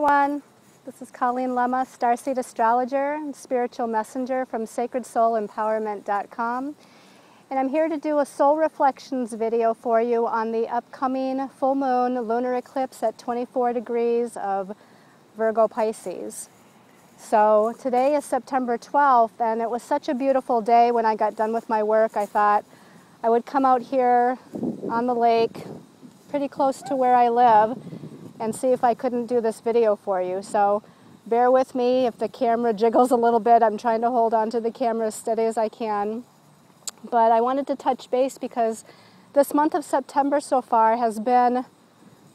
everyone. This is Colleen Lemma, Starseed Astrologer and Spiritual Messenger from SacredSoulEmpowerment.com. And I'm here to do a Soul Reflections video for you on the upcoming full moon lunar eclipse at 24 degrees of Virgo Pisces. So today is September 12th, and it was such a beautiful day. When I got done with my work, I thought I would come out here on the lake, pretty close to where I live, and see if I couldn't do this video for you. So bear with me if the camera jiggles a little bit. I'm trying to hold on to the camera as steady as I can. But I wanted to touch base because this month of September so far has been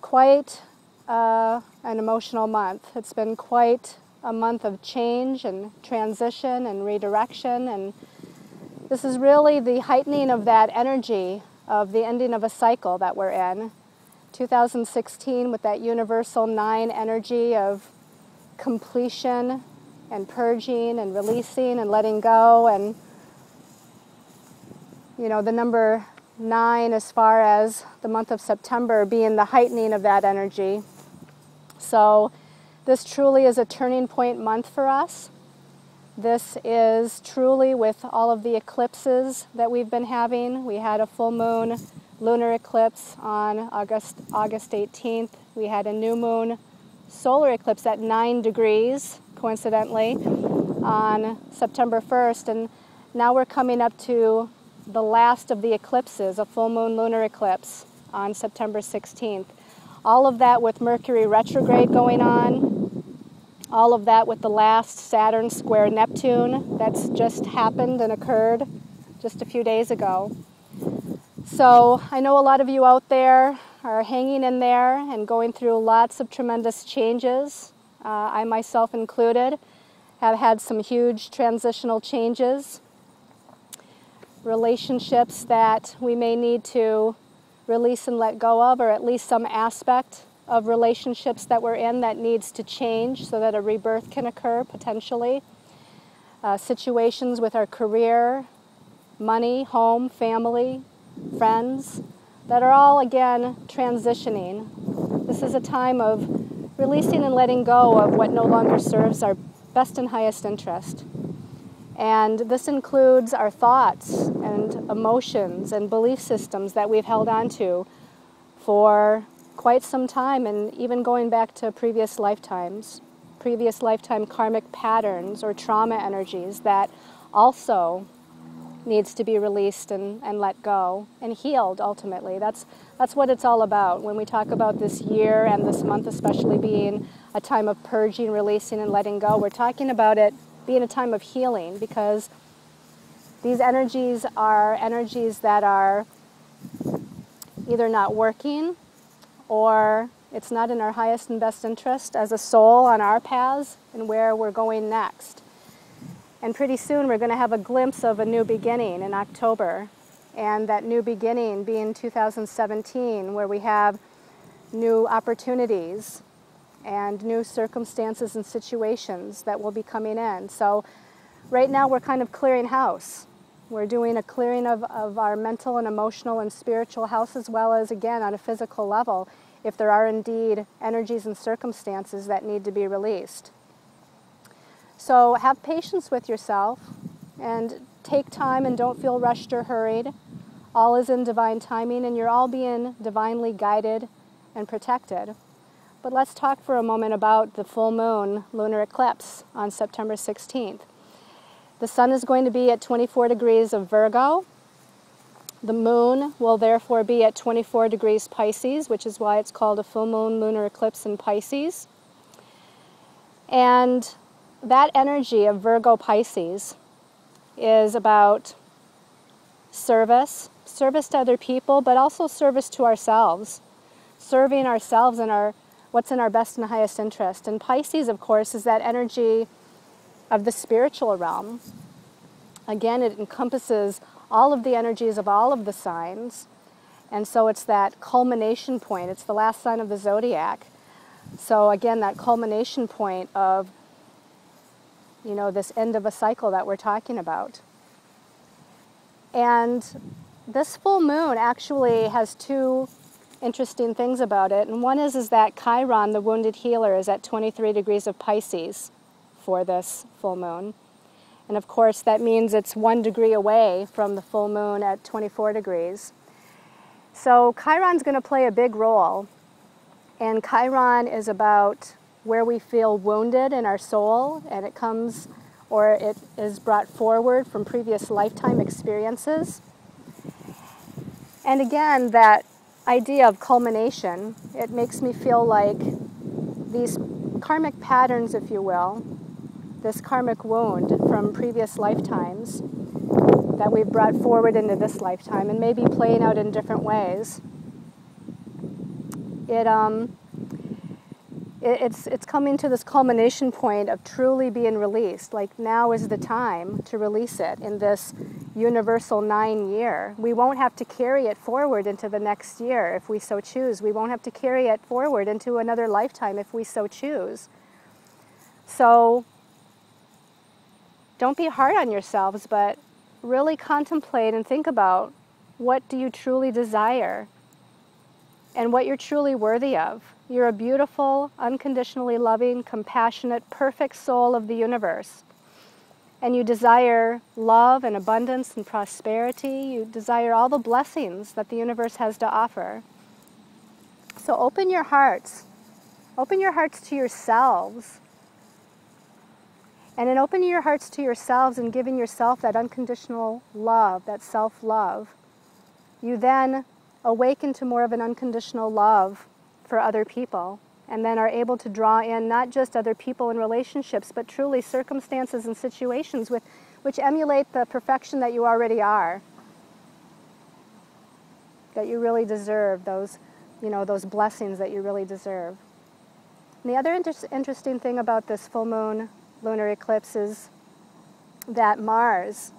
quite an emotional month. It's been quite a month of change and transition and redirection, and this is really the heightening of that energy of the ending of a cycle that we're in. 2016 with that universal 9 energy of completion and purging and releasing and letting go, and you know, the number 9 as far as the month of September being the heightening of that energy. So this truly is a turning point month for us. This is truly, with all of the eclipses that we've been having. We had a full moon lunar eclipse on August 18th. We had a new moon solar eclipse at 9 degrees, coincidentally, on September 1st. And now we're coming up to the last of the eclipses, a full moon lunar eclipse on September 16th. All of that with Mercury retrograde going on. All of that with the last Saturn square Neptune that's just happened and occurred just a few days ago. So I know a lot of you out there are hanging in there and going through lots of tremendous changes. I myself included have had some huge transitional changes. Relationships that we may need to release and let go of, or at least some aspect of relationships that we're in that needs to change so that a rebirth can occur potentially. Situations with our career, money, home, family, friends, that are all again transitioning. This is a time of releasing and letting go of what no longer serves our best and highest interest. And this includes our thoughts and emotions and belief systems that we've held on to for quite some time, and even going back to previous lifetime karmic patterns or trauma energies that also needs to be released and let go and healed ultimately. That's what it's all about when we talk about this year and this month especially being a time of purging, releasing, and letting go. We're talking about it being a time of healing, because these energies are energies that are either not working, or it's not in our highest and best interest as a soul on our paths and where we're going next. And pretty soon we're going to have a glimpse of a new beginning in October, and that new beginning being 2017, where we have new opportunities and new circumstances and situations that will be coming in. So right now we're kind of clearing house. We're doing a clearing of our mental and emotional and spiritual house, as well as, again, on a physical level, if there are indeed energies and circumstances that need to be released. So have patience with yourself and take time, and don't feel rushed or hurried. All is in divine timing, and you're all being divinely guided and protected. But let's talk for a moment about the full moon lunar eclipse on September 16th. The sun is going to be at 24 degrees of Virgo. The moon will therefore be at 24 degrees Pisces, which is why it's called a full moon lunar eclipse in Pisces. And that energy of Virgo Pisces is about service to other people, but also service to ourselves, serving ourselves and what's in our best and highest interest. And Pisces, of course, is that energy of the spiritual realm. Again, it encompasses all of the energies of all of the signs, and so it's that culmination point. It's the last sign of the zodiac. So again, that culmination point of, you know, this end of a cycle that we're talking about. And this full moon actually has two interesting things about it. And one is that Chiron, the wounded healer, is at 23 degrees of Pisces for this full moon. And of course, that means it's 1 degree away from the full moon at 24 degrees. So Chiron's going to play a big role. And Chiron is about where we feel wounded in our soul, and it comes, or it is brought forward from previous lifetime experiences. And again, that idea of culmination, it makes me feel like these karmic patterns, if you will, this karmic wound from previous lifetimes that we've brought forward into this lifetime and maybe playing out in different ways. It's coming to this culmination point of truly being released. Like now is the time to release it in this universal 9 year. We won't have to carry it forward into the next year if we so choose. We won't have to carry it forward into another lifetime if we so choose. So don't be hard on yourselves, but really contemplate and think about what do you truly desire and what you're truly worthy of. You're a beautiful, unconditionally loving, compassionate, perfect soul of the universe. And you desire love and abundance and prosperity. You desire all the blessings that the universe has to offer. So open your hearts. Open your hearts to yourselves. And in opening your hearts to yourselves and giving yourself that unconditional love, that self-love, you then awaken to more of an unconditional love for other people, and then are able to draw in not just other people and relationships, but truly circumstances and situations which emulate the perfection that you already are, that you really deserve, those blessings that you really deserve. And the other interesting thing about this full moon lunar eclipse is that Mars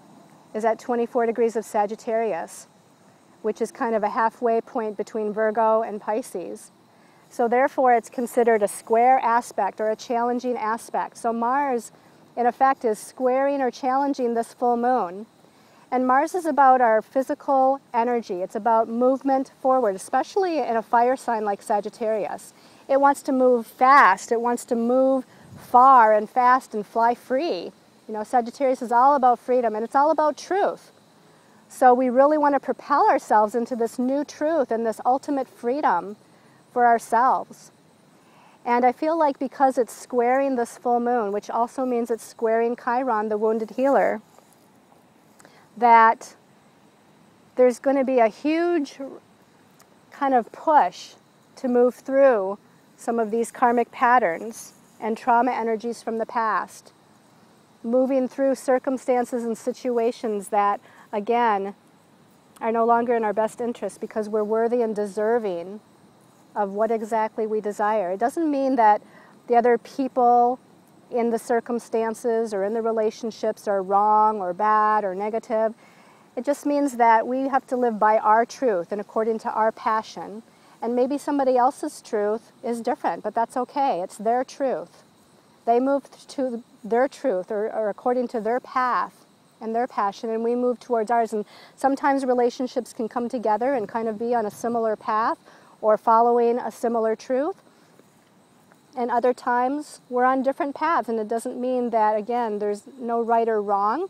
is at 24 degrees of Sagittarius, which is kind of a halfway point between Virgo and Pisces. So therefore it's considered a square aspect or a challenging aspect. So Mars, in effect, is squaring or challenging this full moon. And Mars is about our physical energy. It's about movement forward, especially in a fire sign like Sagittarius. It wants to move fast. It wants to move far and fast and fly free. You know, Sagittarius is all about freedom, and it's all about truth. So we really want to propel ourselves into this new truth and this ultimate freedom for ourselves. And I feel like because it's squaring this full moon, which also means it's squaring Chiron, the wounded healer, that there's going to be a huge kind of push to move through some of these karmic patterns and trauma energies from the past, moving through circumstances and situations that, again, are no longer in our best interest because we're worthy and deserving of what exactly we desire. It doesn't mean that the other people in the circumstances or in the relationships are wrong or bad or negative. It just means that we have to live by our truth and according to our passion. And maybe somebody else's truth is different, but that's okay. It's their truth. They move to their truth or according to their path and their passion, and we move towards ours. And sometimes relationships can come together and kind of be on a similar path or following a similar truth. And other times we're on different paths, and it doesn't mean that, again, there's no right or wrong.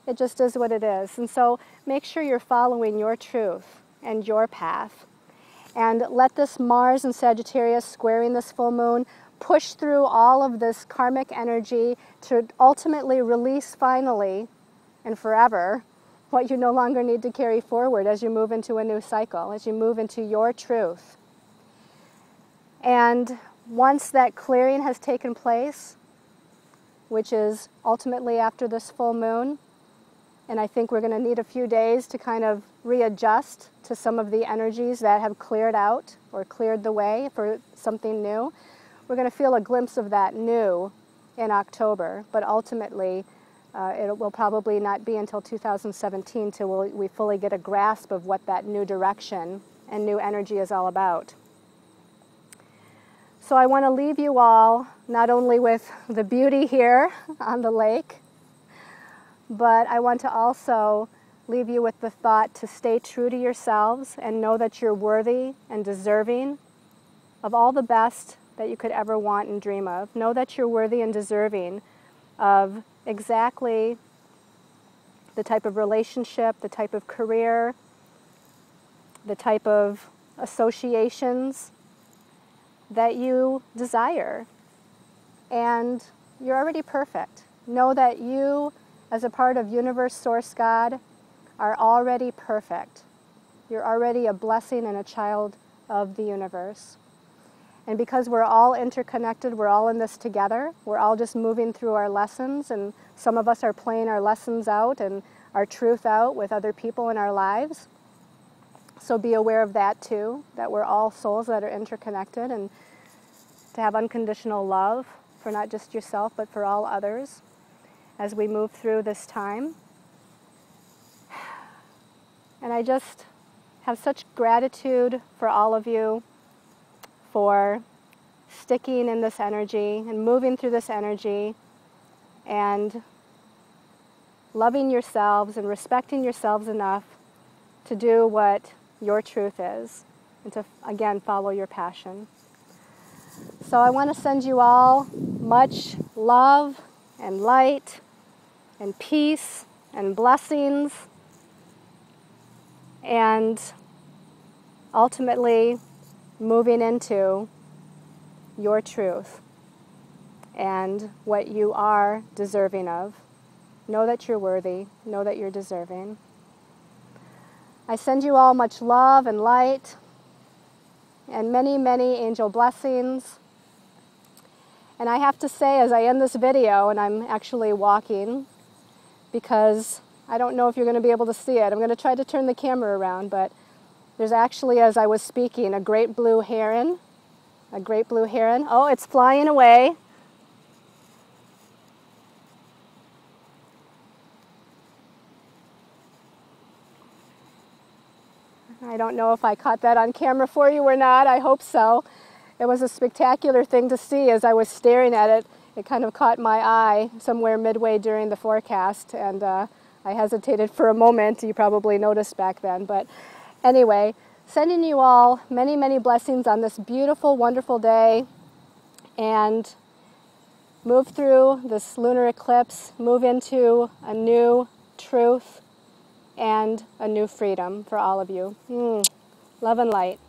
It just is what it is. And so make sure you're following your truth and your path. And let this Mars and Sagittarius squaring this full moon push through all of this karmic energy to ultimately release finally and forever what you no longer need to carry forward as you move into a new cycle, as you move into your truth. And once that clearing has taken place, which is ultimately after this full moon, and I think we're going to need a few days to kind of readjust to some of the energies that have cleared out or cleared the way for something new. We're going to feel a glimpse of that new in October, but ultimately it will probably not be until 2017 till we fully get a grasp of what that new direction and new energy is all about. So I want to leave you all not only with the beauty here on the lake, but I want to also leave you with the thought to stay true to yourselves and know that you're worthy and deserving of all the best that you could ever want and dream of. Know that you're worthy and deserving of exactly the type of relationship, the type of career, the type of associations that you desire. And you're already perfect. Know that you, as a part of Universe Source God, are already perfect. You're already a blessing and a child of the universe. And because we're all interconnected, we're all in this together, we're all just moving through our lessons, and some of us are playing our lessons out and our truth out with other people in our lives. So be aware of that too, that we're all souls that are interconnected, and to have unconditional love for not just yourself, but for all others as we move through this time. And I just have such gratitude for all of you for sticking in this energy and moving through this energy and loving yourselves and respecting yourselves enough to do what your truth is and to, again, follow your passion. So I want to send you all much love and light and peace and blessings, and ultimately moving into your truth and what you are deserving of. Know that you're worthy. Know that you're deserving. I send you all much love and light and many, many angel blessings. And I have to say, as I end this video, and I'm actually walking because I don't know if you're going to be able to see it. I'm going to try to turn the camera around, but there's actually, as I was speaking, a great blue heron. A great blue heron. Oh, it's flying away. I don't know if I caught that on camera for you or not. I hope so. It was a spectacular thing to see as I was staring at it. It kind of caught my eye somewhere midway during the forecast, and I hesitated for a moment. You probably noticed back then. But anyway, sending you all many, many blessings on this beautiful, wonderful day, and move through this lunar eclipse, move into a new truth and a new freedom for all of you. Love and light.